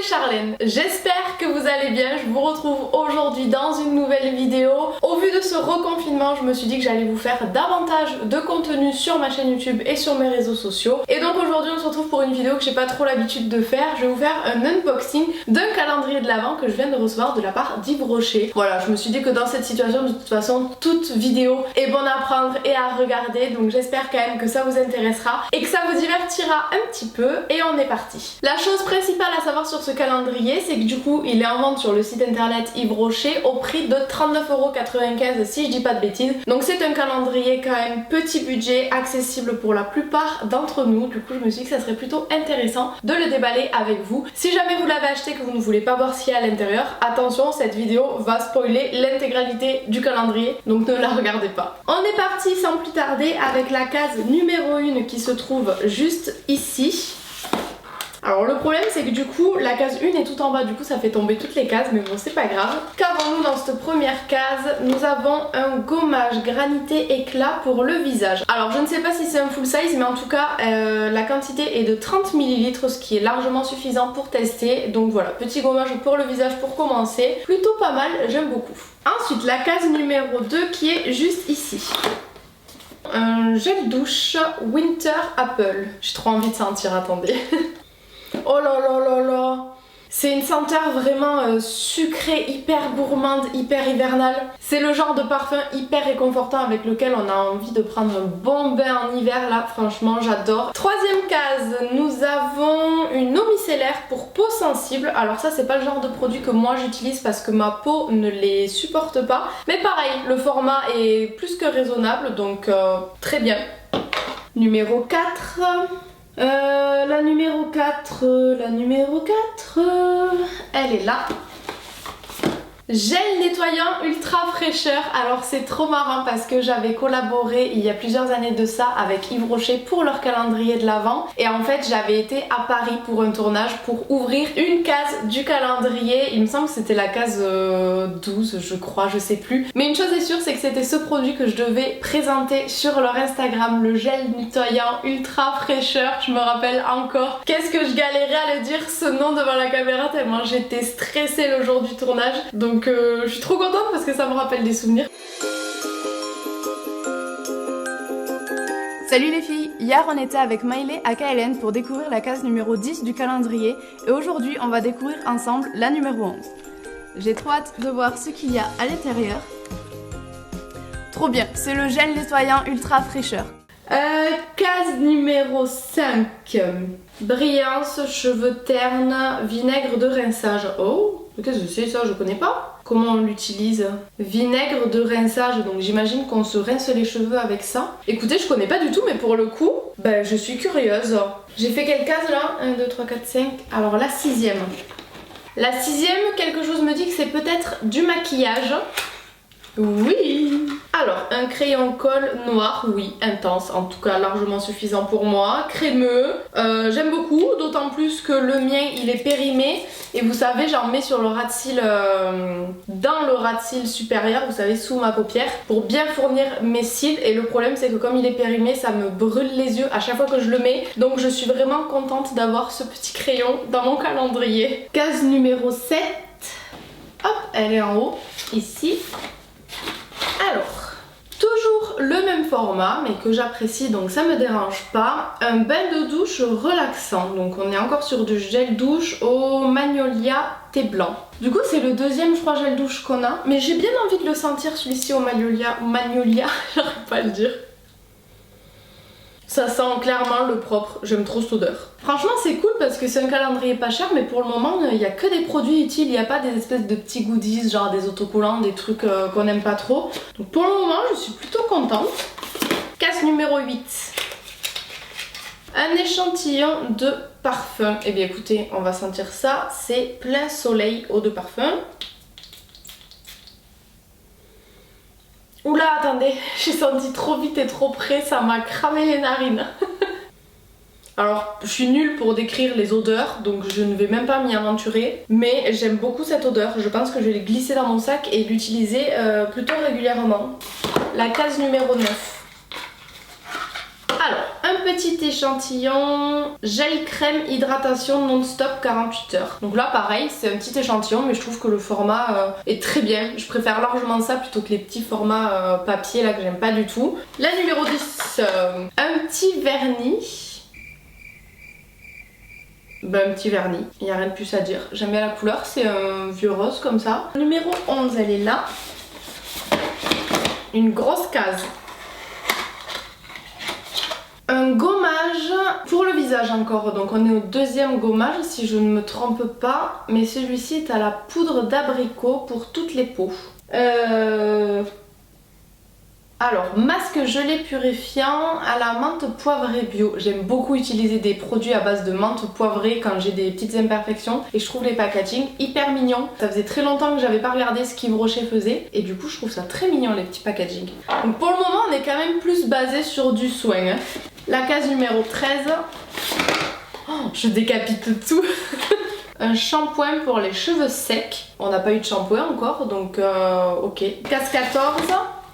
c'est Charlène, j'espère que vous allez bien, je vous retrouve aujourd'hui dans une nouvelle vidéo. Au vu de ce reconfinement, je me suis dit que j'allais vous faire davantage de contenu sur ma chaîne YouTube et sur mes réseaux sociaux. Et donc aujourd'hui on se retrouve pour une vidéo que j'ai pas trop l'habitude de faire. Je vais vous faire un unboxing d'un calendrier de l'Avent que je viens de recevoir de la part d'Yves Rocher. Voilà, je me suis dit que dans cette situation, de toute façon, toute vidéo est bonne à prendre et à regarder. Donc j'espère quand même que ça vous intéressera et que ça vous divertira un petit peu. Et on est parti. La chose principale à savoir sur ce calendrier, c'est que du coup il est en vente sur le site internet Yves Rocher au prix de 39,95€ si je dis pas de bêtises. Donc c'est un calendrier quand même petit budget, accessible pour la plupart d'entre nous. Du coup je me suis dit que ça serait plutôt intéressant de le déballer avec vous. Si jamais vous l'avez acheté, que vous ne voulez pas voir ce qu'il y a à l'intérieur, attention, cette vidéo va spoiler l'intégralité du calendrier, donc ne la regardez pas. On est parti sans plus tarder avec la case numéro 1 qui se trouve juste ici. Alors le problème c'est que du coup la case 1 est tout en bas, du coup ça fait tomber toutes les cases, mais bon c'est pas grave. Qu'avons-nous dans cette première case? Nous avons un gommage granité éclat pour le visage. Alors je ne sais pas si c'est un full size, mais en tout cas la quantité est de 30 ml, ce qui est largement suffisant pour tester. Donc voilà, petit gommage pour le visage pour commencer, plutôt pas mal, j'aime beaucoup. Ensuite la case numéro 2 qui est juste ici. Un gel douche Winter Apple. J'ai trop envie de sentir, attendez. Oh là là là là! C'est une senteur vraiment sucrée, hyper gourmande, hyper hivernale. C'est le genre de parfum hyper réconfortant avec lequel on a envie de prendre un bon bain en hiver là, franchement j'adore. Troisième case, nous avons une eau micellaire pour peau sensible. Alors ça c'est pas le genre de produit que moi j'utilise parce que ma peau ne les supporte pas. Mais pareil, le format est plus que raisonnable, donc très bien. Numéro 4... la numéro 4, elle est là. Gel nettoyant ultra fraîcheur. Alors c'est trop marrant parce que j'avais collaboré il y a plusieurs années de ça avec Yves Rocher pour leur calendrier de l'Avent. Et en fait j'avais été à Paris pour un tournage pour ouvrir une case du calendrier. Il me semble que c'était la case 12 je crois, je sais plus. Mais une chose est sûre, c'est que c'était ce produit que je devais présenter sur leur Instagram. Le gel nettoyant ultra fraîcheur, je me rappelle encore. Qu'est-ce que je galérais à le dire ce nom devant la caméra tellement j'étais stressée le jour du tournage. Donc je suis trop contente parce que ça me rappelle des souvenirs. Salut les filles, hier on était avec Maïlé à KLN pour découvrir la case numéro 10 du calendrier et aujourd'hui on va découvrir ensemble la numéro 11. J'ai trop hâte de voir ce qu'il y a à l'intérieur. Trop bien, c'est le gel nettoyant ultra fraîcheur. Case numéro 5. Brillance, cheveux ternes, vinaigre de rinçage. Oh, qu'est-ce que c'est ça? Je connais pas. Comment on l'utilise? Vinaigre de rinçage, donc j'imagine qu'on se rince les cheveux avec ça. Écoutez, je connais pas du tout, mais pour le coup, ben, je suis curieuse. J'ai fait quelle case là? 1, 2, 3, 4, 5. Alors la 6e. La 6e, quelque chose me dit que c'est peut-être du maquillage. Oui. Alors, un crayon colle noir, oui, intense, en tout cas largement suffisant pour moi, crémeux, j'aime beaucoup, d'autant plus que le mien il est périmé et vous savez j'en mets sur le ras de cils, dans le ras de cils supérieur, vous savez sous ma paupière, pour bien fournir mes cils. Et le problème c'est que comme il est périmé ça me brûle les yeux à chaque fois que je le mets, donc je suis vraiment contente d'avoir ce petit crayon dans mon calendrier. Case numéro 7, hop, elle est en haut, ici. Alors, toujours le même format mais que j'apprécie donc ça me dérange pas. Un bain de douche relaxant, donc on est encore sur du gel douche au magnolia thé blanc. Du coup c'est le deuxième je crois gel douche qu'on a, mais j'ai bien envie de le sentir celui-ci au magnolia, j'arrive pas à le dire. Ça sent clairement le propre, j'aime trop cette odeur. Franchement c'est cool parce que c'est un calendrier pas cher, mais pour le moment il n'y a que des produits utiles, il n'y a pas des espèces de petits goodies genre des autocollants, des trucs qu'on n'aime pas trop. Donc pour le moment je suis plutôt contente. Case numéro 8. Un échantillon de parfum. Eh bien écoutez, on va sentir ça, c'est Plein Soleil eau de parfum. Oula, attendez, j'ai senti trop vite et trop près, ça m'a cramé les narines. Alors, je suis nulle pour décrire les odeurs, donc je ne vais même pas m'y aventurer. Mais j'aime beaucoup cette odeur, je pense que je vais le glisser dans mon sac et l'utiliser plutôt régulièrement. La case numéro 9. Alors, un petit échantillon gel crème hydratation non-stop 48 heures. Donc là pareil, c'est un petit échantillon mais je trouve que le format est très bien. Je préfère largement ça plutôt que les petits formats papier là que j'aime pas du tout. La numéro 10, un petit vernis. Ben, un petit vernis, il n'y a rien de plus à dire. J'aime bien la couleur, c'est un vieux rose comme ça. Numéro 11, elle est là. Une grosse case. Un gommage pour le visage encore, donc on est au deuxième gommage si je ne me trompe pas, mais celui-ci est à la poudre d'abricot pour toutes les peaux. Alors, masque gelé purifiant à la menthe poivrée bio. J'aime beaucoup utiliser des produits à base de menthe poivrée quand j'ai des petites imperfections et je trouve les packaging hyper mignons. Ça faisait très longtemps que j'avais pas regardé ce qu'Yves Rocher faisait et du coup je trouve ça très mignon les petits packaging. Donc pour le moment on est quand même plus basé sur du soin. Hein. La case numéro 13. Oh, je décapite tout. Un shampoing pour les cheveux secs. On n'a pas eu de shampoing encore donc ok. Case 14.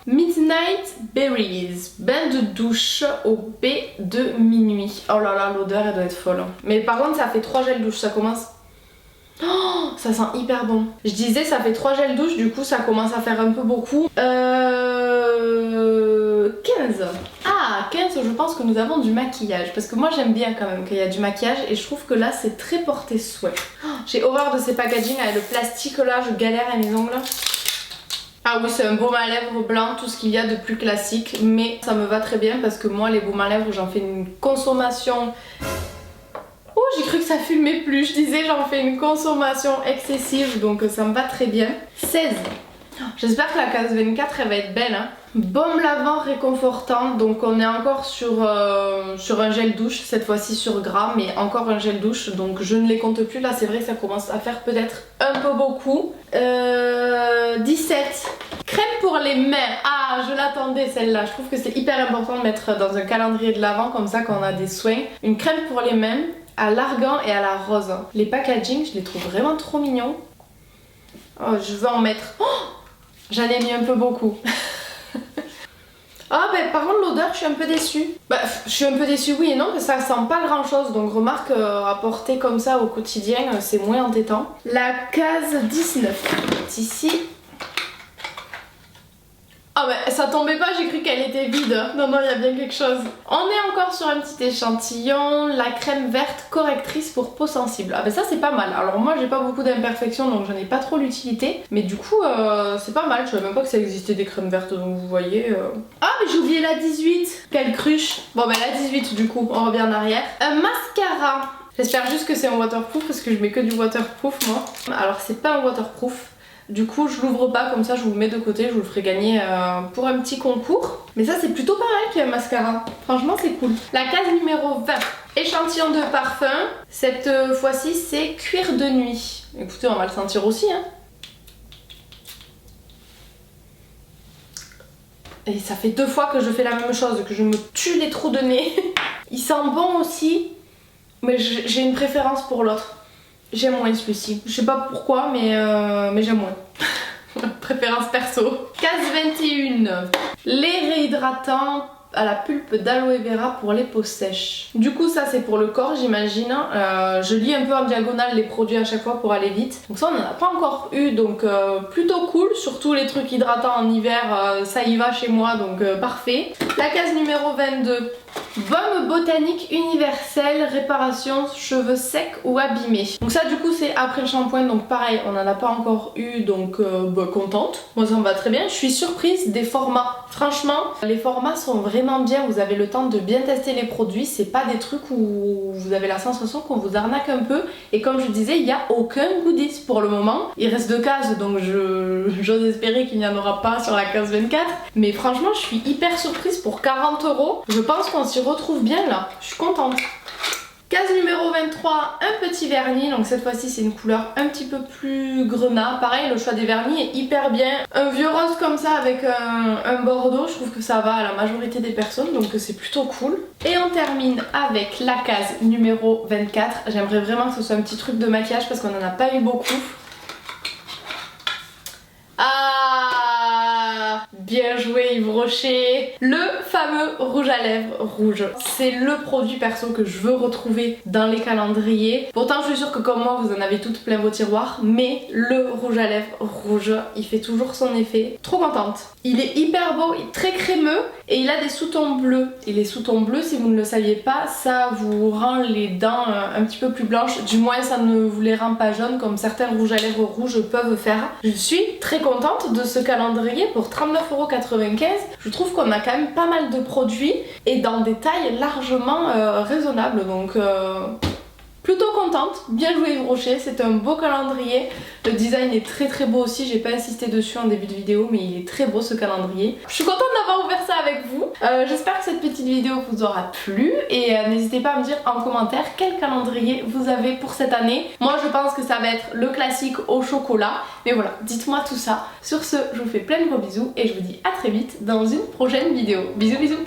Midnight Berries, bain de douche au baie de minuit. Oh là là, l'odeur elle doit être folle. Mais par contre ça fait 3 gels douche, ça commence... Oh, ça sent hyper bon. Je disais ça fait 3 gels douche, du coup ça commence à faire un peu beaucoup. 15. Ah, 15, je pense que nous avons du maquillage. Parce que moi j'aime bien quand même qu'il y a du maquillage et je trouve que là c'est très porté souhait. Oh, j'ai horreur de ces packaging avec le plastique là, je galère à mes ongles. Ah oui, c'est un baume à lèvres blanc, tout ce qu'il y a de plus classique, mais ça me va très bien parce que moi les baumes à lèvres j'en fais une consommation... Oh, j'ai cru que ça fumait plus, je disais j'en fais une consommation excessive donc ça me va très bien. 16. J'espère que la case 24 elle va être belle hein. Baume lavant réconfortant, donc on est encore sur un gel douche, cette fois-ci sur gras, mais encore un gel douche, donc je ne les compte plus, là c'est vrai que ça commence à faire peut-être un peu beaucoup. 17. Crème pour les mains, ah je l'attendais celle-là, je trouve que c'est hyper important de mettre dans un calendrier de l'avant comme ça quand on a des soins. Une crème pour les mains à l'argan et à la rose. Les packaging je les trouve vraiment trop mignons. Oh, je veux en mettre... Oh, j'en ai mis un peu beaucoup. Ah ben par contre l'odeur je suis un peu déçue. Bah je suis un peu déçue oui et non, parce que ça sent pas grand chose, donc remarque à porter comme ça au quotidien c'est moins entêtant. La case 19 est ici. Ah ben ça tombait pas, j'ai cru qu'elle était vide. Non non, il y a bien quelque chose. On est encore sur un petit échantillon, la crème verte correctrice pour peau sensible. Ah ben ça c'est pas mal. Alors moi j'ai pas beaucoup d'imperfections donc j'en ai pas trop l'utilité, mais du coup c'est pas mal. Je savais même pas que ça existait des crèmes vertes donc vous voyez. Ah mais j'ai oublié la 18. Quelle cruche. Bon ben la 18 du coup, on revient en arrière. Un mascara. J'espère juste que c'est en waterproof parce que je mets que du waterproof moi. Alors c'est pas un waterproof. Du coup je l'ouvre pas, comme ça je vous le mets de côté, je vous le ferai gagner pour un petit concours. Mais ça c'est plutôt pas mal qu'il y ait un mascara, franchement c'est cool. La case numéro 20, échantillon de parfum. Cette fois-ci c'est cuir de nuit. Écoutez on va le sentir aussi hein. Et ça fait 2 fois que je fais la même chose, que je me tue les trous de nez. Il sent bon aussi, mais j'ai une préférence pour l'autre. J'aime moins celui-ci. Je sais pas pourquoi, mais j'aime moins. Préférence perso. Case 21. Les réhydratants à la pulpe d'aloe vera pour les peaux sèches. Du coup ça c'est pour le corps j'imagine. Je lis un peu en diagonale les produits à chaque fois pour aller vite. Donc ça on n'en a pas encore eu, donc plutôt cool. Surtout les trucs hydratants en hiver, ça y va chez moi, donc parfait. La case numéro 22. Baume botanique universel, réparation cheveux secs ou abîmés. Donc ça du coup c'est après le shampoing, donc pareil on n'en a pas encore eu, donc bah, contente. Moi ça me va très bien, je suis surprise des formats. Franchement les formats sont vraiment bien, vous avez le temps de bien tester les produits, c'est pas des trucs où vous avez la sensation qu'on vous arnaque un peu. Et comme je disais, il n'y a aucun goodies pour le moment. Il reste 2 cases donc j'ose espérer qu'il n'y en aura pas sur la case 24. Mais franchement je suis hyper surprise pour 40 €. Je pense qu'on s'y retrouve bien là, je suis contente. Case numéro 23, un petit vernis, donc cette fois-ci c'est une couleur un petit peu plus grenat. Pareil, le choix des vernis est hyper bien. Un vieux rose comme ça avec un bordeaux, je trouve que ça va à la majorité des personnes, donc c'est plutôt cool. Et on termine avec la case numéro 24. J'aimerais vraiment que ce soit un petit truc de maquillage parce qu'on n'en a pas eu beaucoup. Ah, Bien joué Yves Rocher. Le fameux rouge à lèvres rouge. C'est le produit perso que je veux retrouver dans les calendriers. Pourtant je suis sûre que comme moi vous en avez toutes plein vos tiroirs, mais le rouge à lèvres rouge, il fait toujours son effet. Trop contente. Il est hyper beau, il est très crémeux et il a des sous-tons bleus. Et les sous-tons bleus, si vous ne le saviez pas, ça vous rend les dents un petit peu plus blanches. Du moins ça ne vous les rend pas jaunes comme certains rouges à lèvres rouges peuvent faire. Je suis très contente de ce calendrier pour 39,95 €. Je trouve qu'on a quand même pas mal de produits et dans des tailles largement raisonnables. Donc plutôt contente, bien joué Yves Rocher, c'est un beau calendrier. Le design est très beau aussi, j'ai pas insisté dessus en début de vidéo mais il est très beau ce calendrier. Je suis contente d'avoir ouvert ça avec vous. J'espère que cette petite vidéo vous aura plu et n'hésitez pas à me dire en commentaire quel calendrier vous avez pour cette année. Moi je pense que ça va être le classique au chocolat, mais voilà, dites-moi tout ça. Sur ce, je vous fais plein de gros bisous et je vous dis à très vite dans une prochaine vidéo. Bisous bisous.